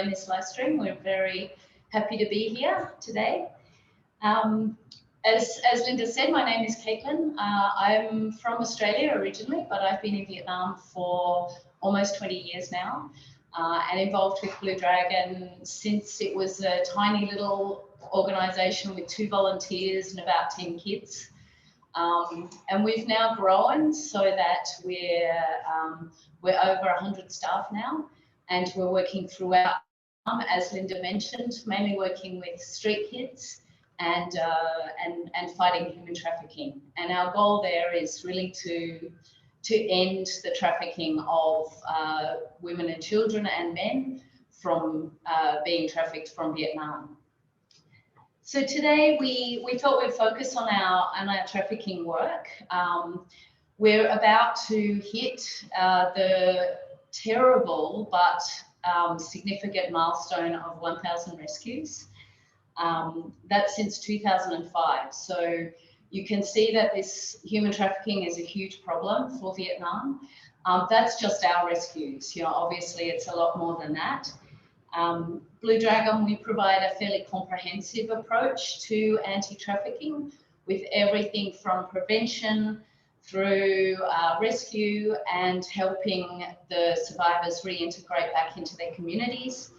in this live stream. We're very happy to be here today. As Linda said, my name is Caitlin. I'm from Australia originally, but I've been in Vietnam for almost 20 years now, and involved with Blue Dragon since it was a tiny little organisation with 2 volunteers and about 10 kids. And we've now grown so that we're over 100 staff now, and we're working throughout, as Linda mentioned, mainly working with street kids and fighting human trafficking. And our goal there is really to end the trafficking of women and children and men from being trafficked from Vietnam. So today we thought we'd focus on our trafficking work. We're about to hit the terrible but significant milestone of 1,000 rescues. That's since 2005. So you can see that this human trafficking is a huge problem for Vietnam. That's just our rescues. You know, obviously it's a lot more than that. Blue Dragon, we provide a fairly comprehensive approach to anti-trafficking with everything from prevention through rescue and helping the survivors reintegrate back into their communities,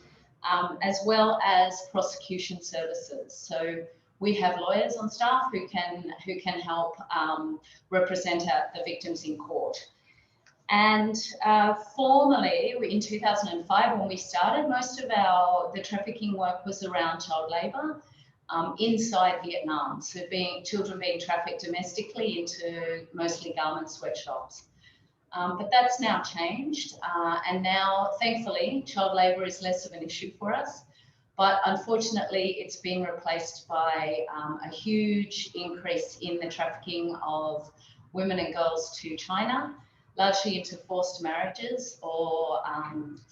as well as prosecution services. So we have lawyers on staff who can help represent the victims in court. And formally, in 2005, when we started, most of the trafficking work was around child labour inside Vietnam. So children being trafficked domestically into mostly garment sweatshops. But that's now changed. And now, thankfully, child labour is less of an issue for us. But unfortunately, it's been replaced by a huge increase in the trafficking of women and girls to China, largely into forced marriages or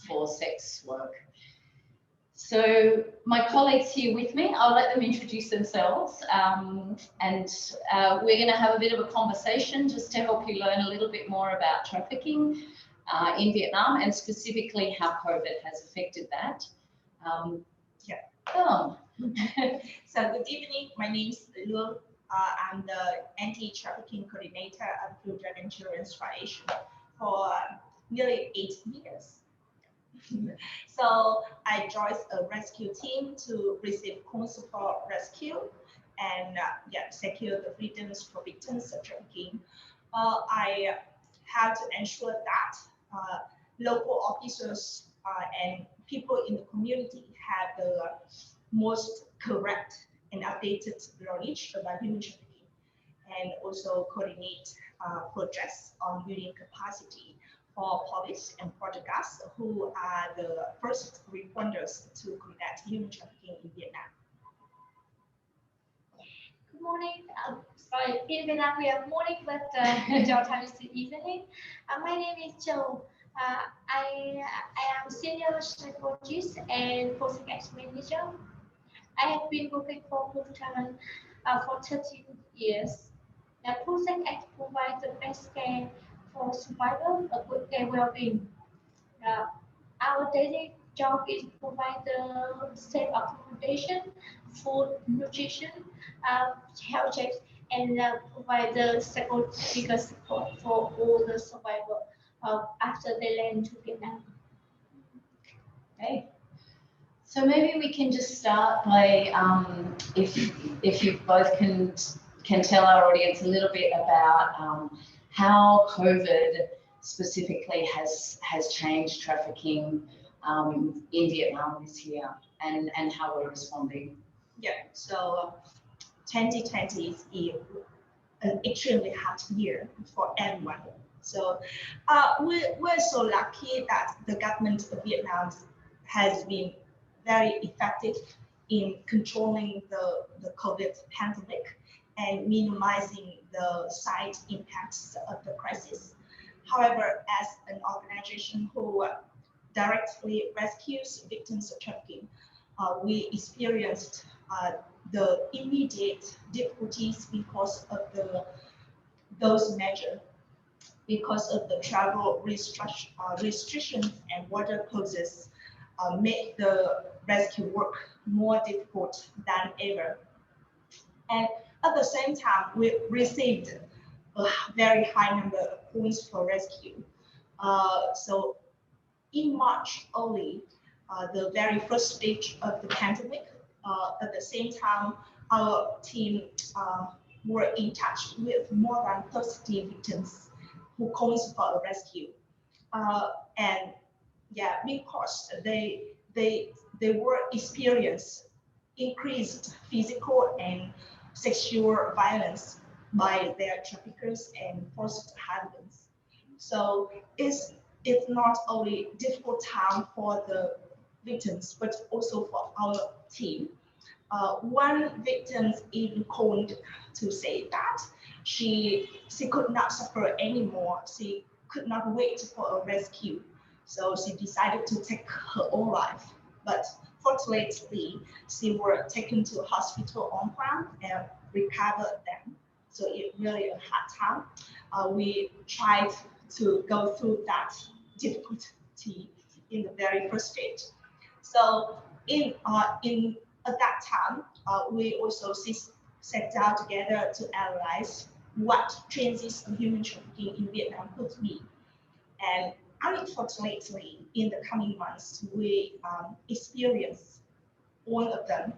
for sex work. So my colleagues here with me, I'll let them introduce themselves, and we're going to have a bit of a conversation just to help you learn a little bit more about trafficking in Vietnam and specifically how COVID has affected that. So good evening, my name is Luong. I'm the anti-trafficking coordinator at Blue Dragon Children's Foundation for nearly 8 years. So I joined a rescue team to receive support rescue and secure the freedoms for victims of trafficking. I have to ensure that local officers and people in the community have the most correct and updated knowledge about human trafficking, and also coordinate projects on building capacity for police and project guards who are the first responders to combat human trafficking in Vietnam. Good morning. Sorry, in Vietnam we have morning, but your time is the evening. My name is Châu. I am senior psychologist and project manager. I have been working for Blue Dragon for 13 years. The project X provides the best care for survival of good care well-being. Our daily job is to provide the safe accommodation, food, nutrition, health checks, and provide the psychological support for all the survivors after they land to Vietnam. Okay. So maybe we can just start by, if you both can tell our audience a little bit about how COVID specifically has changed trafficking in Vietnam this year and how we're responding. Yeah, so 2020 is an extremely hard year for everyone. So we're so lucky that the government of Vietnam has been very effective in controlling the COVID pandemic and minimizing the side impacts of the crisis. However, as an organization who directly rescues victims of trafficking, we experienced the immediate difficulties because of those measures, because of the travel restrictions and border closures. make the rescue work more difficult than ever. And at the same time, we received a very high number of calls for rescue. So in March only, the very first stage of the pandemic, at the same time, our team were in touch with more than 30 victims who calls for a rescue. And yeah, because they were experience increased physical and sexual violence by their traffickers and forced husbands. So it's not only difficult time for the victims, but also for our team. One victim even called to say that she could not suffer anymore. She could not wait for a rescue. So she decided to take her own life. But fortunately, she was taken to a hospital on time and recovered them. So it really a hard time. We tried to go through that difficulty in the very first stage. So in at that time, we also sat down together to analyze what changes in human trafficking in Vietnam could be. And unfortunately, in the coming months, we experience all of them.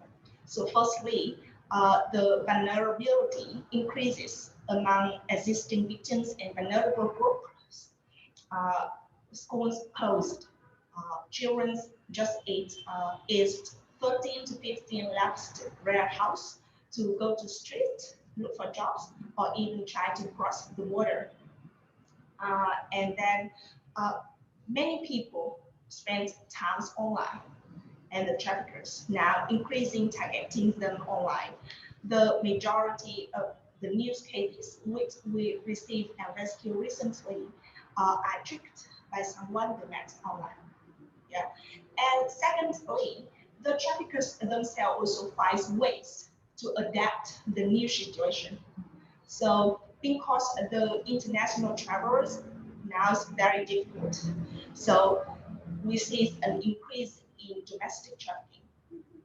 So firstly, the vulnerability increases among existing victims and vulnerable groups. Schools closed. Children just aged 13 to 15 left their house to go to street, look for jobs, or even try to cross the border. And then many people spend times online, and the traffickers now increasing targeting them online. The majority of the news cases which we received and rescued recently are tricked by someone they met online. Yeah. And secondly, the traffickers themselves also find ways to adapt the new situation. So because the international travelers now is very difficult. So we see an increase in domestic trafficking.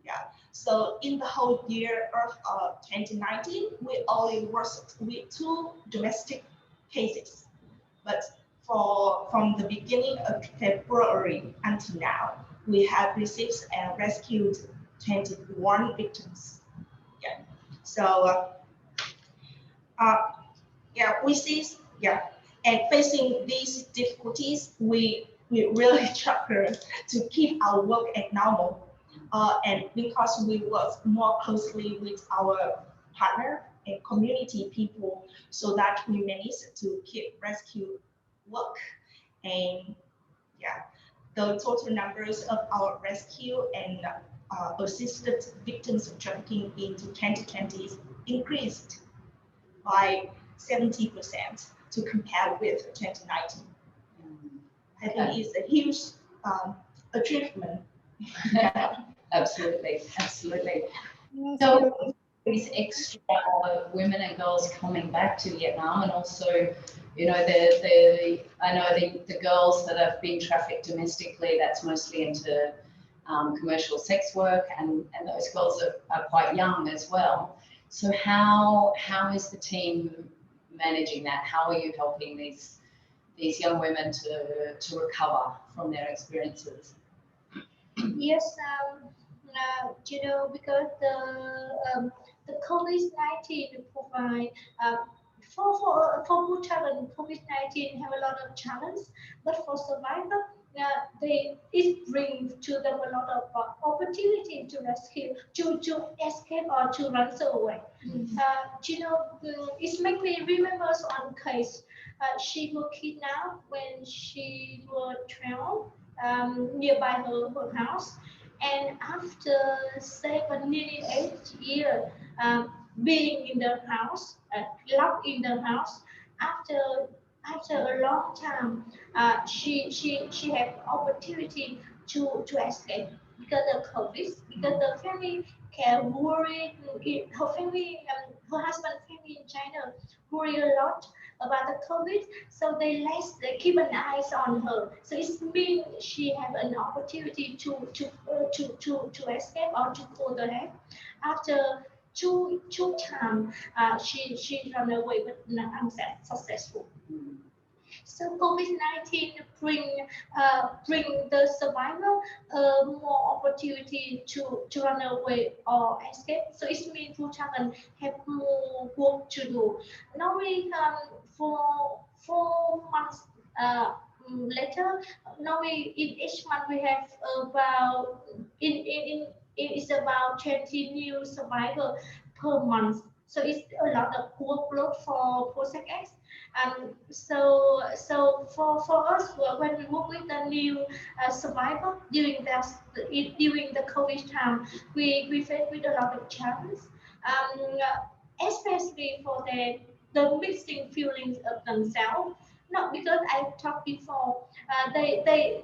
Yeah. So in the whole year of 2019, we only worked with 2 domestic cases. But from the beginning of February until now, we have received and rescued 21 victims. Yeah. So yeah, we see, yeah, and facing these difficulties, we really struggle to keep our work at normal. And because we work more closely with our partner and community people, so that we manage to keep rescue work. And yeah, the total numbers of our rescue and assisted victims of trafficking into 2020 increased by 70% to compare with 2019. I think it's a huge achievement. Absolutely, absolutely. So these extra women and girls coming back to Vietnam, and also, you know, I know the girls that have been trafficked domestically, that's mostly into commercial sex work, and those girls are quite young as well. So how is the team managing that? How are you helping these young women to recover from their experiences? Yes, you know, because the COVID-19 provide for who travel, COVID-19 have a lot of challenge, but for survivor, it brings to them a lot of opportunity to rescue, to escape or to run away. You know, it makes me remember one case. She was kidnapped when she was 12, nearby her house, and after 7, nearly 8 years being in the house, locked in the house, after a long time, she had opportunity to escape because of COVID, because the family can worry, her family, her husband family in China worry a lot about the COVID, so they keep an eyes on her. So it means she have an opportunity to escape or to go ahead. After two times, she run away but not unsuccessful. So COVID-19 bring the survivor more opportunity to run away or escape. So it means Bhutan have more work to do. Normally, for 4 months later, normally in each month we have about it's about 20 new survivor per month. So it's a lot of workload for Project X. So for us, when we work with the new survivor during the COVID time, we face with a lot of challenges, especially for the mixing feelings of themselves. Not because I talked before, they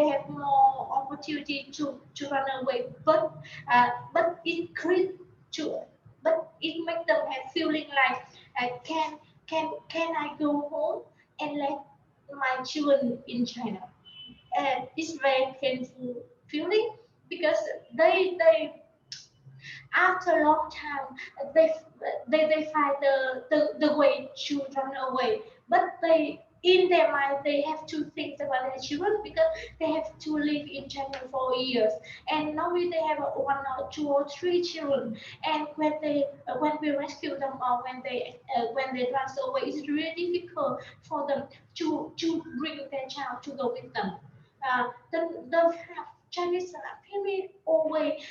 have more opportunity to run away, but it creates to but it makes them have feeling like can I go home and let my children in China? And it's very painful feeling because they after a long time they they find the way to run away, but they in their mind they have to think about their children because they have to live in China for years, and normally they have one or two or three children, and when we rescue them or when they pass away, it's really difficult for them to bring their child to go with them. The Chinese family always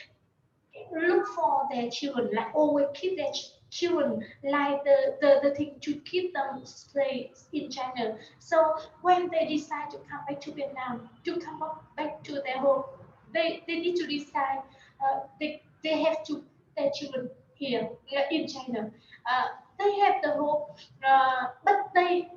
look for their children, like always keep their children like the thing to keep them stay in China. So when they decide to come back to Vietnam, to come back to their home, they need to decide they have to their children here in China. They have the hope, but they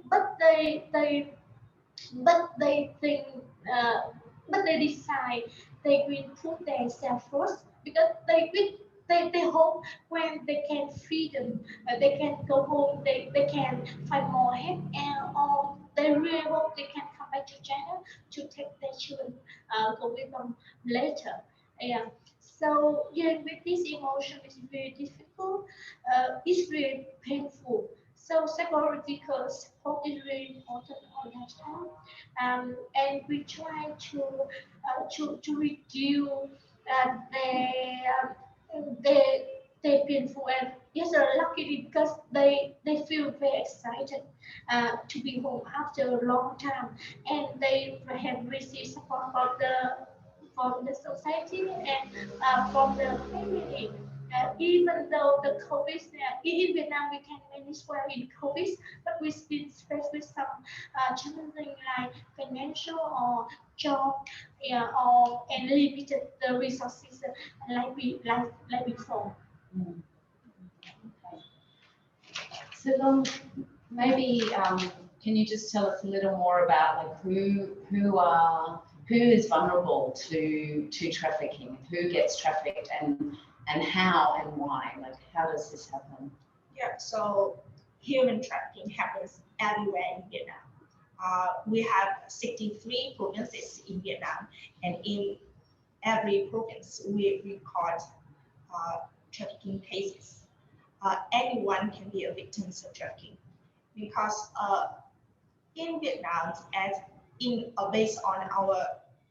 think, uh, but they decide they will put themselves first because they hope when they can freedom, they can go home, they can find more help, and or they really hope they can come back to China to take their children, go with them later. Yeah. So dealing with this emotion is very difficult. It's very painful. So psychological support is really important all that time, and we try to reduce their their painful, and yes, luckily because they feel very excited to be home after a long time, and they have received support from the society and from the family. Even though the COVID, in Vietnam we can manage well in COVID, but we still face with some challenging like financial or job, yeah, or and limited the resources like before. Mm. Okay. So maybe can you just tell us a little more about like who is vulnerable to trafficking, who gets trafficked, and how and why? Like how does this happen? Yeah, so human trafficking happens everywhere in Vietnam. We have 63 provinces in Vietnam, and in every province we record trafficking cases. Anyone can be a victim of trafficking because in Vietnam, as in based on our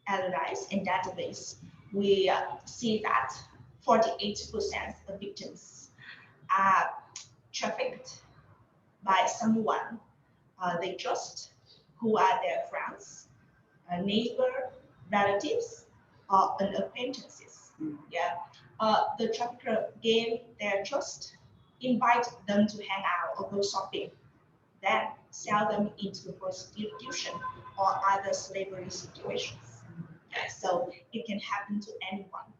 analysis and database, we see that 48% of victims are trafficked by someone they trust, who are their friends, neighbor, relatives, or acquaintances. Yeah, the trafficker gain their trust, invite them to hang out or go shopping, then sell them into prostitution or other slavery situations. Yeah, so it can happen to anyone.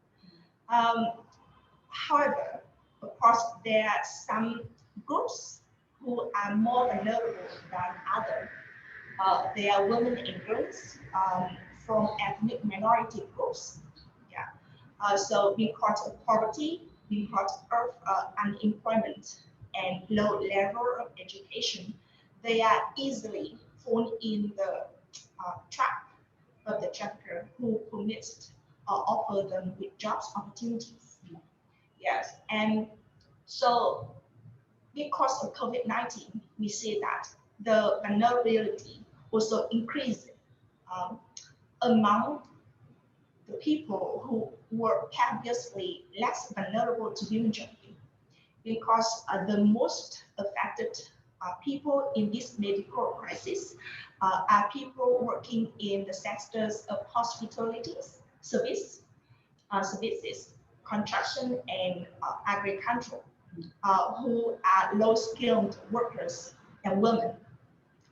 However, of course, there are some groups who are more vulnerable than others. They are women and girls from ethnic minority groups. Yeah. So because of poverty, because of unemployment and low level of education, they are easily fallen in the trap of the trafficker who promised or offer them with jobs opportunities. Yes, and so because of COVID-19, we see that the vulnerability also increased among the people who were previously less vulnerable to human trafficking, because the most affected people in this medical crisis are people working in the sectors of hospitality, services, construction, and agriculture, who are low-skilled workers and women.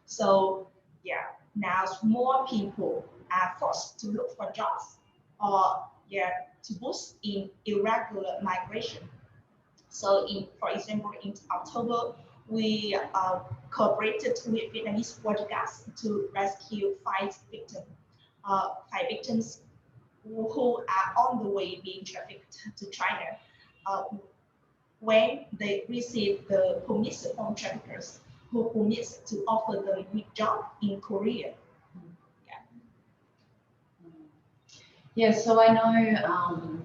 So yeah, now more people are forced to look for jobs, or to boost in irregular migration. So for example, in October, we cooperated with Vietnamese broadcast to rescue five victims who are on the way being trafficked to China, when they receive the promise from traffickers who promise to offer them a job in Korea. Yeah, so I know,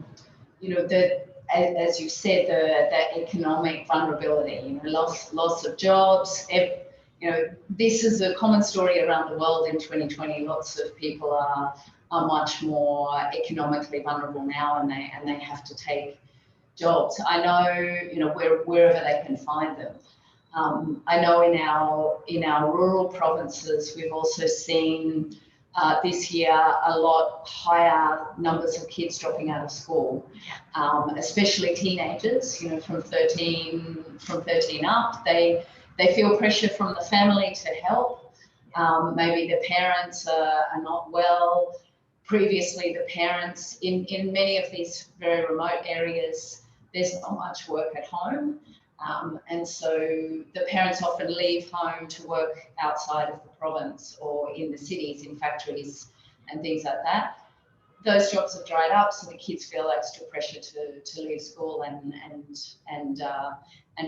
you know, that as you said, the economic vulnerability, you know, loss of jobs. You know, this is a common story around the world in 2020. Lots of people are much more economically vulnerable now, and they have to take jobs. I know, you know, wherever they can find them. I know in our rural provinces, we've also seen this year a lot higher numbers of kids dropping out of school, especially teenagers. You know, from 13 up, they feel pressure from the family to help. Maybe the parents are not well. Previously, the parents in many of these very remote areas, there's not much work at home. And so the parents often leave home to work outside of the province or in the cities, in factories and things like that. Those jobs have dried up, so the kids feel extra pressure to leave school and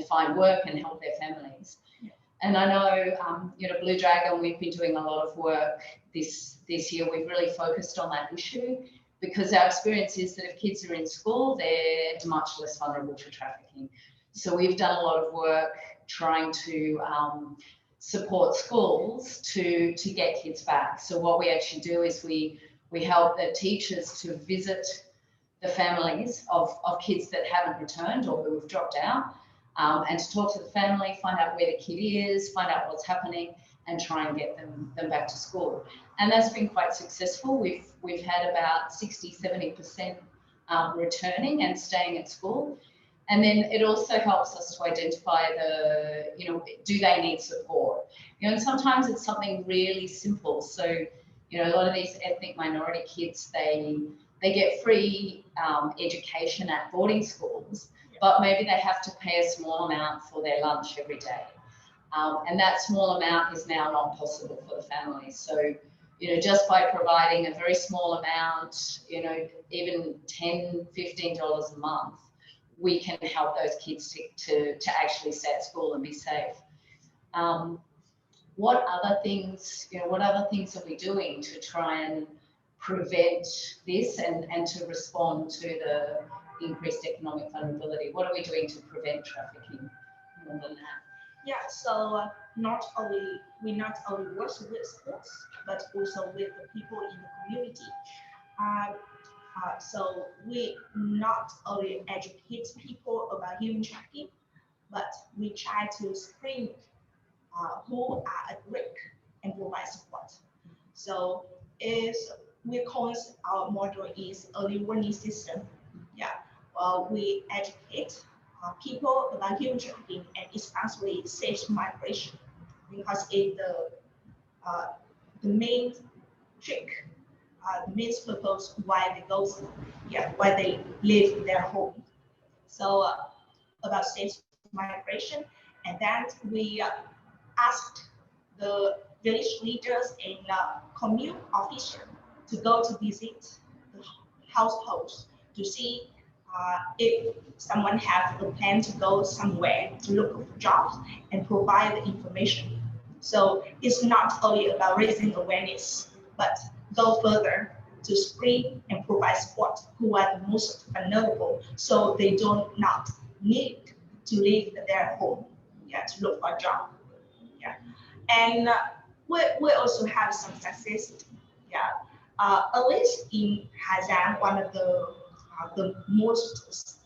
find work and help their families. Yeah. And I know, you know, Blue Dragon, we've been doing a lot of work this year. We've really focused on that issue, because our experience is that if kids are in school, they're much less vulnerable to trafficking. So we've done a lot of work trying to support schools to get kids back. So what we actually do is we help the teachers to visit the families of kids that haven't returned or who have dropped out, and to talk to the family, find out where the kid is, find out what's happening, and try and get them back to school. And that's been quite successful. We've had about 60-70% returning and staying at school. And then it also helps us to identify you know, do they need support? You know, and sometimes it's something really simple. So, you know, a lot of these ethnic minority kids, they get free education at boarding schools, but maybe they have to pay a small amount for their lunch every day. And that small amount is now not possible for the family. So, you know, just by providing a very small amount, you know, even $10, $15 a month, we can help those kids to actually stay at school and be safe. What other things, you know, what other things are we doing to try and prevent this and to respond to the increased economic vulnerability? What are we doing to prevent trafficking more than that? Yeah, so we not only work with schools, but also with the people in the community. So we not only educate people about human trafficking, but we try to screen who are at risk and provide support. So we call our model is early warning system. Yeah, we educate people about human trafficking and especially safe migration, because it's the main trick. The main purpose why they go, why they leave their home. So about safe migration, and then we asked the village leaders and commune officials to go to visit the households to see if someone has a plan to go somewhere to look for jobs and provide the information. So it's not only about raising awareness, but go further to screen and provide support who are the most vulnerable, so they don't not need to leave their home, yeah, to look for a job, yeah. And we also have some success, yeah. At least in Hà Giang, one of the most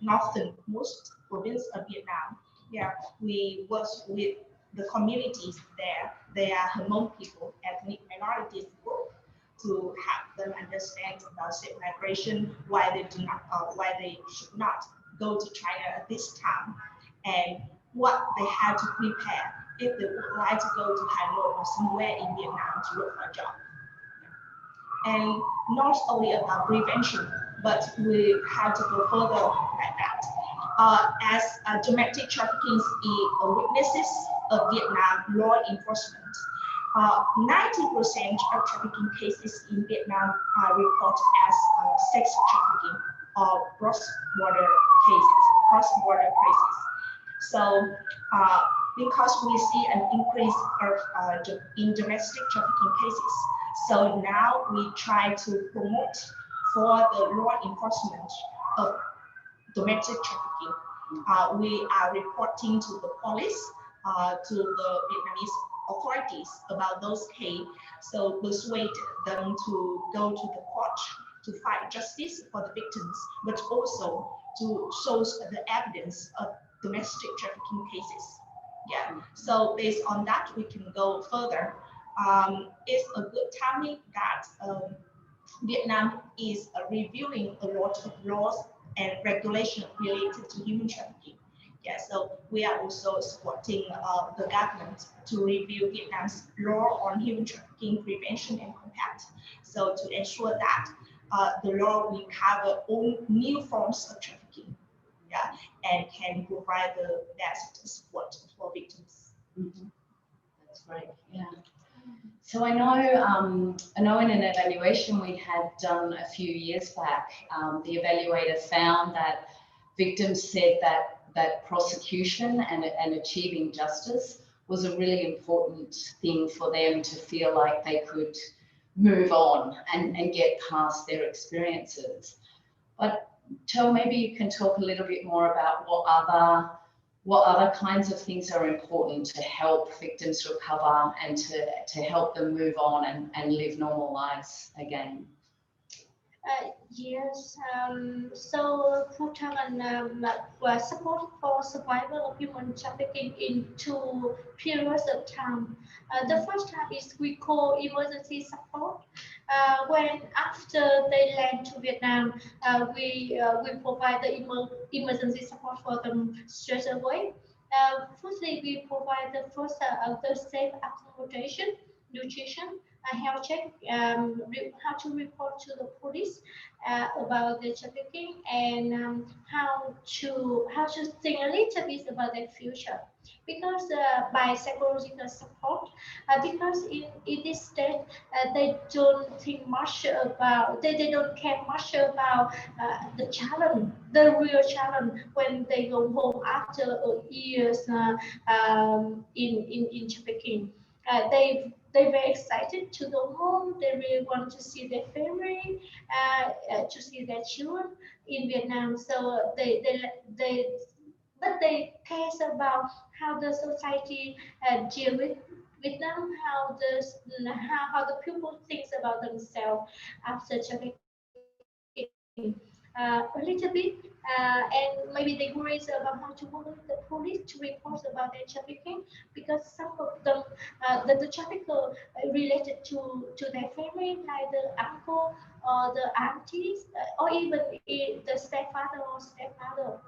northernmost province of Vietnam, yeah, we work with the communities there. They are Hmong people, ethnic minorities group, to help them understand about safe migration, why why they should not go to China at this time, and what they have to prepare if they would like to go to Hanoi or somewhere in Vietnam to look for a job. And not only about prevention, but we have to go further like that. As domestic trafficking is witnesses of Vietnam law enforcement, 90% of trafficking cases in Vietnam are reported as sex trafficking or cross-border cases. So because we see an increase of in domestic trafficking cases, so now we try to promote for the law enforcement of domestic trafficking. We are reporting to the police, to the Vietnamese authorities about those cases, so persuade them to go to the court to fight justice for the victims, but also to show the evidence of domestic trafficking cases. Yeah, so based on that, we can go further. It's a good timing that Vietnam is reviewing a lot of laws and regulations related to human trafficking. Yeah, so we are also supporting the government to review Vietnam's law on human trafficking prevention and combat. So to ensure that the law will cover all new forms of trafficking, yeah, and can provide the best support for victims. Mm-hmm. That's great. Yeah. So I know in an evaluation we had done a few years back, the evaluator found that victims said that prosecution and achieving justice was a really important thing for them to feel like they could move on and get past their experiences. But Cho, maybe you can talk a little bit more about what other kinds of things are important to help victims recover and to help them move on and live normal lives again. Yes, so full-time was support for survival of human trafficking in 2 periods of time. The first time is we call emergency support. When after they land to Vietnam, we provide the emergency support for them straight away. Firstly, we provide the safe accommodation, nutrition, health check, how to report to the police about the trafficking, and how to think a little bit about their future. Because by psychological support, because in this state they don't think much about, they don't care much about the challenge, the real challenge when they go home after years in trafficking. They're very excited to go home. They really want to see their family, to see their children in Vietnam. So but they care about how the society deal with them, how the people thinks about themselves after trafficking. A little bit, and maybe they worry about how to work with the police to report about their trafficking, because some of them, the trafficker related to their family, like the uncle or the aunties, or even the stepfather or stepmother.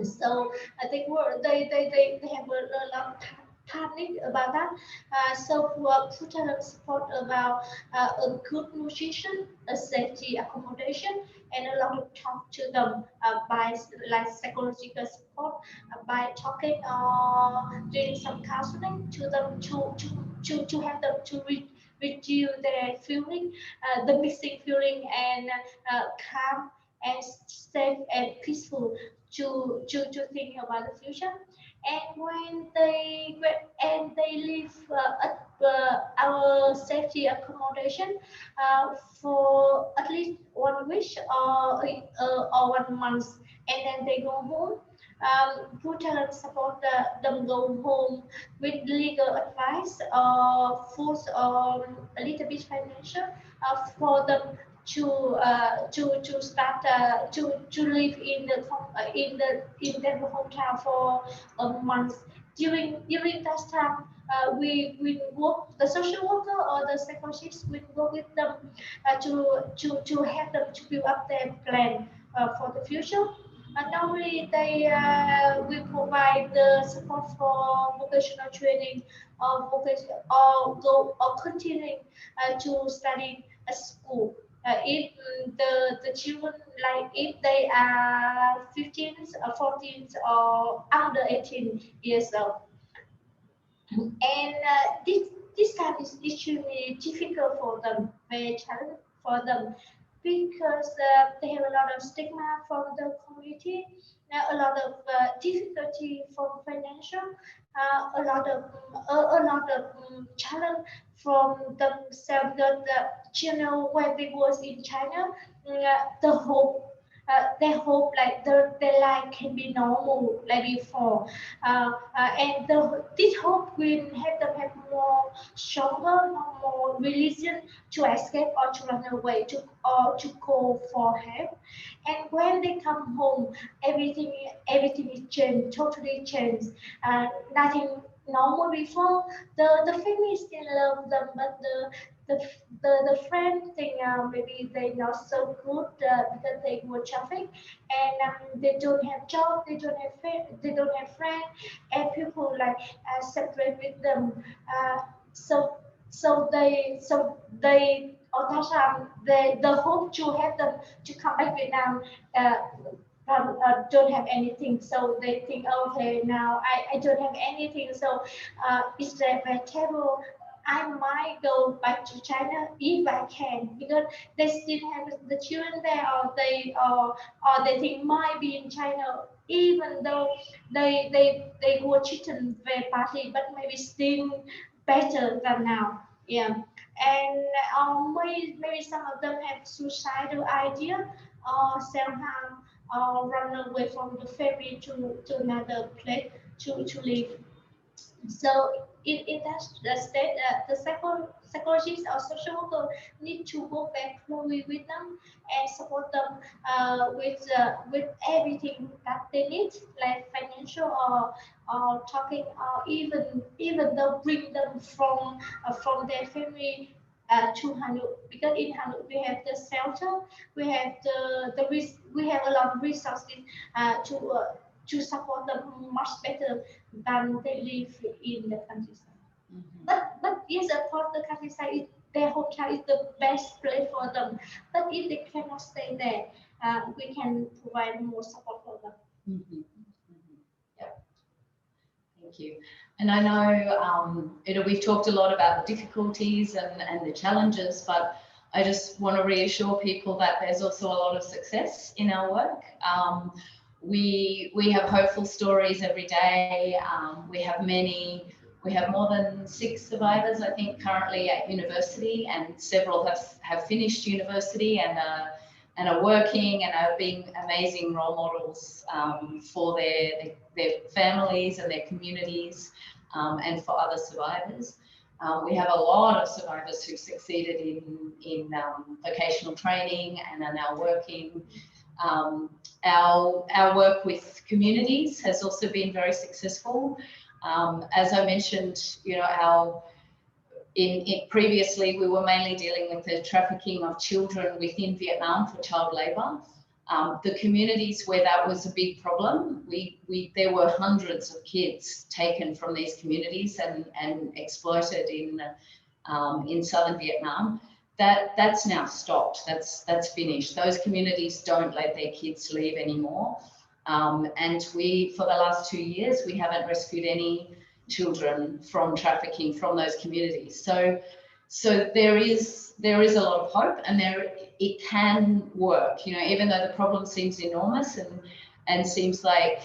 So they have a lot of panic about that. So put a support about a good nutrition, a safety accommodation, and a lot of talk to them by like psychological support, by talking or doing some counseling to them to help them to reduce their feeling, the missing feeling, and calm and safe and peaceful to think about the future. And when they live at our safety accommodation for at least 1 week or 1 month, and then they go home. Brutal support them go home with legal advice, food, or a little bit financial for them to start to live in their hometown for a month. During that time, we work, the social worker or the psychologist will work with them to help them to build up their plan for the future. Normally, they will provide the support for vocational training or continuing to study at school. If the children, like if they are 15 or 14 or under 18 years old, and this time is extremely difficult for them, very challenging for them, because they have a lot of stigma from the community, a lot of difficulty from financial, a lot of challenge from themselves. The children when they was in China, the hope. They hope like their life can be normal like before, and this hope will help them have more stronger, more religion to escape or to run away to call for help. And when they come home, everything is changed, totally changed. Nothing normal before. The family still love them, but the the friend thing, maybe they not so good because they were traffic, and they don't have job, they don't have friend, and people like separate with them. So they on that time they the hope to have them to come back Vietnam. Don't have anything, so they think, okay, now I don't have anything, so it's very terrible. I might go back to China if I can, because they still have the children there, or they think might be in China, even though they were treated very badly, but maybe still better than now. Yeah, and maybe some of them have suicidal idea or self harm or run away from the family to another place to live. So in that state, the psychologist or social worker need to go back closely with them and support them with everything that they need, like financial or talking, or even though bring them from their family to Hanoi, because in Hanoi we have the shelter, we have we have a lot of resources to support them much better than they live in the countryside. But yes, of course, the countryside is their hometown is the best place for them. But if they cannot stay there, we can provide more support for them. Yeah. Thank you. And I know, we've talked a lot about the difficulties and the challenges, but I just want to reassure people that there's also a lot of success in our work. We have hopeful stories every day. We have more than 6 survivors, I think, currently at university, and several have finished university and are working and are being amazing role models for their families and their communities, and for other survivors. We have a lot of survivors who succeeded in vocational training and are now working. Our work with communities has also been very successful. As I mentioned, previously we were mainly dealing with the trafficking of children within Vietnam for child labour. The communities where that was a big problem, there were hundreds of kids taken from these communities and exploited in southern Vietnam. That's now stopped. That's finished. Those communities don't let their kids leave anymore. And for the last 2 years, we haven't rescued any children from trafficking from those communities. So So there is a lot of hope, and it can work. Even though the problem seems enormous and seems like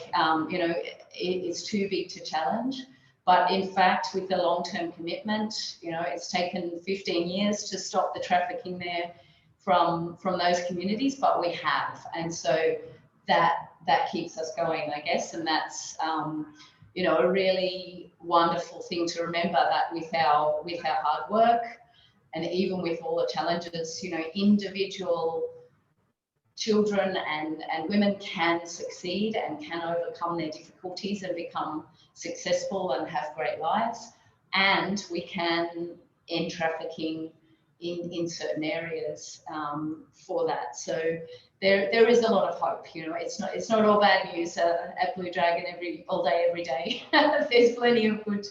it's too big to challenge. But in fact, with the long-term commitment, it's taken 15 years to stop the trafficking there from those communities, but we have, and so that keeps us going, I guess, and that's a really wonderful thing to remember, that with our hard work, and even with all the challenges, individual children and women can succeed and can overcome their difficulties and become successful and have great lives. And we can end trafficking in certain areas for that. So there is a lot of hope. It's not all bad news at Blue Dragon all day, every day. There's plenty of good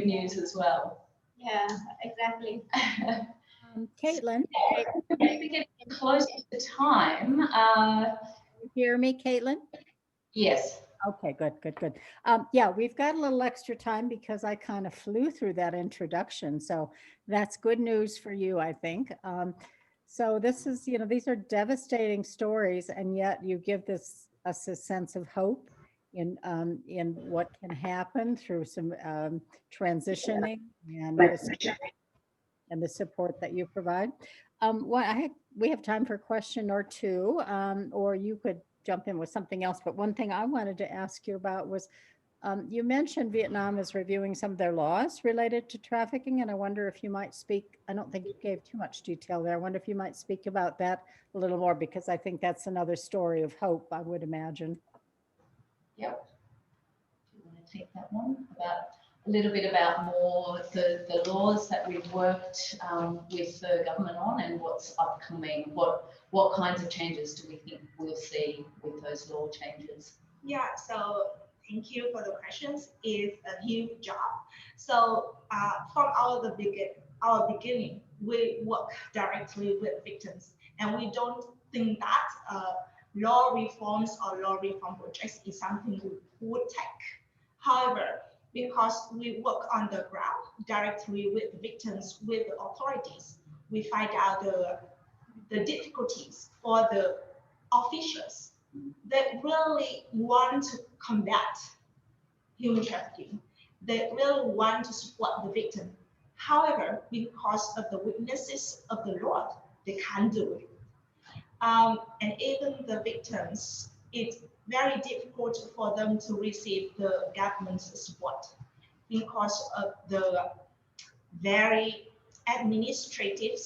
news as well. Yeah, exactly. Caitlin. We're getting close to time. You hear me, Caitlin? Yes. Okay, good. Yeah, we've got a little extra time because I kind of flew through that introduction. So that's good news for you, I think. So this is, these are devastating stories, and yet you give us a sense of hope in what can happen through some transitioning and the support that you provide. We have time for a question or two, or you could jump in with something else. But one thing I wanted to ask you about was, you mentioned Vietnam is reviewing some of their laws related to trafficking, and I wonder if you might speak. I don't think you gave too much detail there. I wonder if you might speak about that a little more, because I think that's another story of hope, I would imagine. Yep. Do you want to take that one? A little bit about more the laws that we've worked with the government on, and what's upcoming. What kinds of changes do we think we'll see with those law changes? Yeah, so thank you for the questions. It's a huge job. So from our beginning, we work directly with victims, and we don't think that law reforms or law reform projects is something we would take. However, because we work on the ground directly with victims, with the authorities, we find out the difficulties for the officials that really want to combat human trafficking. They really want to support the victim. However, because of the weaknesses of the law, they can't do it. And even the victims, it's very difficult for them to receive the government's support because of the very administrative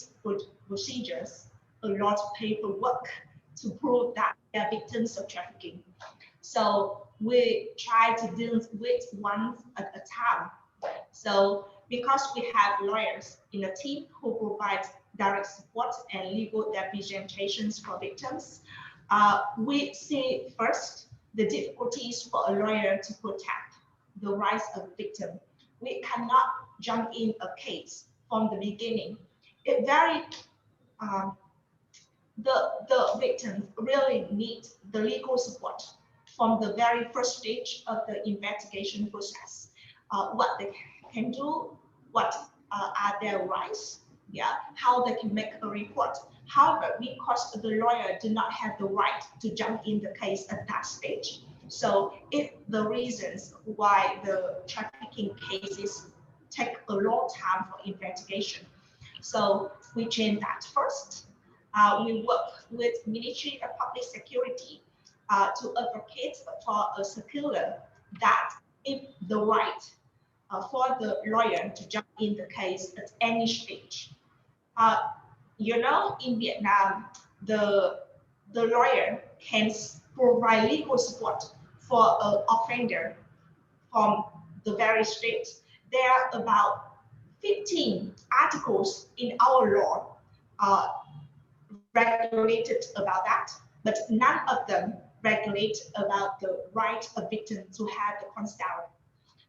procedures, a lot of paperwork to prove that they're victims of trafficking. So we try to deal with one at a time. So because we have lawyers in the team who provide direct support and legal representations for victims, we see first the difficulties for a lawyer to protect the rights of the victim. We cannot jump in a case from the beginning. It very the victims really need the legal support from the very first stage of the investigation process. What they can do, what are their rights, how they can make a report. However, because the lawyer do not have the right to jump in the case at that stage, so if the reasons why the trafficking cases take a long time for investigation. So we change that first. We work with Ministry of Public Security to advocate for a circular that if the right for the lawyer to jump in the case at any stage. In Vietnam, the lawyer can provide legal support for an offender from the very state. There are about 15 articles in our law regulated about that, but none of them regulate about the right of victim to have the consent.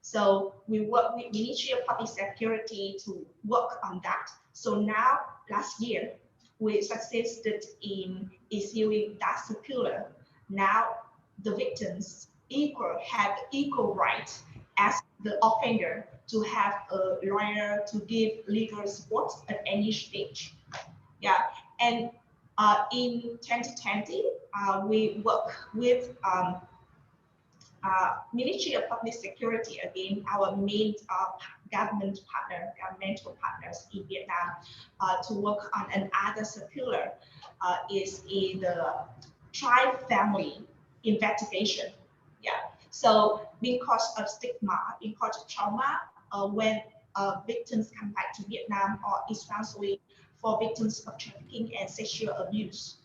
So we work with Ministry of Public Security to work on that. So now, last year, we succeeded in issuing that circular. Now, the victims have equal rights as the offender to have a lawyer to give legal support at any stage. Yeah, and in 2020, we work with Ministry of Public Security, again, our main governmental partners in Vietnam, to work on another circular is in the tri-family investigation. Yeah. So because of stigma, because of trauma, when victims come back to Vietnam, or especially for victims of trafficking and sexual abuse,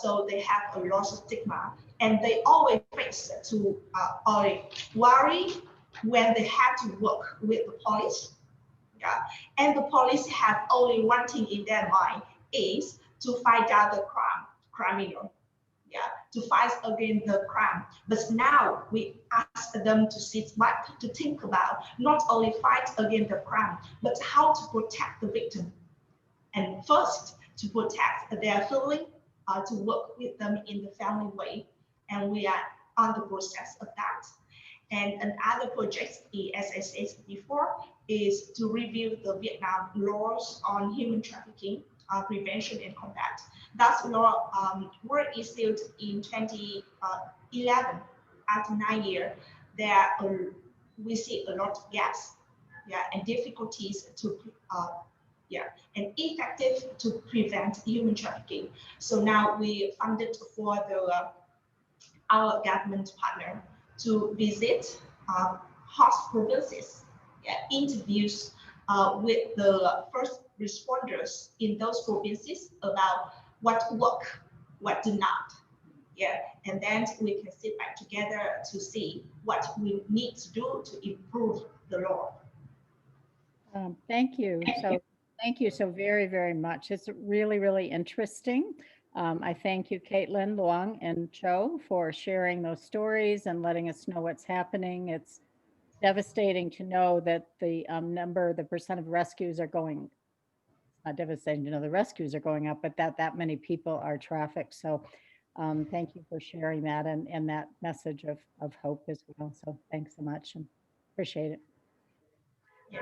so they have a lot of stigma, and they always face to or worry when they have to work with the police. Yeah. And the police have only one thing in their mind, is to find out the criminal. Yeah, to fight against the crime. But now we ask them to sit back, to think about not only fight against the crime, but how to protect the victim. And first, to protect their feeling, to work with them in the family way. And we are on the process of that. And another project, as I said before, is to review the Vietnam laws on human trafficking, prevention and combat. That law were issued in 2011. After 9 years, we see a lot of gaps, yeah, and difficulties to and effective to prevent human trafficking. So now we funded for our government partner to visit host provinces, yeah, interviews with the first responders in those provinces about what work, what do not. Yeah, and then we can sit back together to see what we need to do to improve the law. Thank you. So thank you so very, very much. It's really, really interesting. I thank you, Caitlin, Luong, and Cho, for sharing those stories and letting us know what's happening. It's devastating to know that the percent of rescues are going, not devastating to know the rescues are going up, but that many people are trafficked. So thank you for sharing that and that message of hope as well. So thanks so much and appreciate it.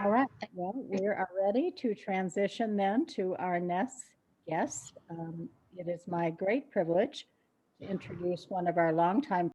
All right, well, we are ready to transition then to our next guest. It is my great privilege to introduce one of our longtime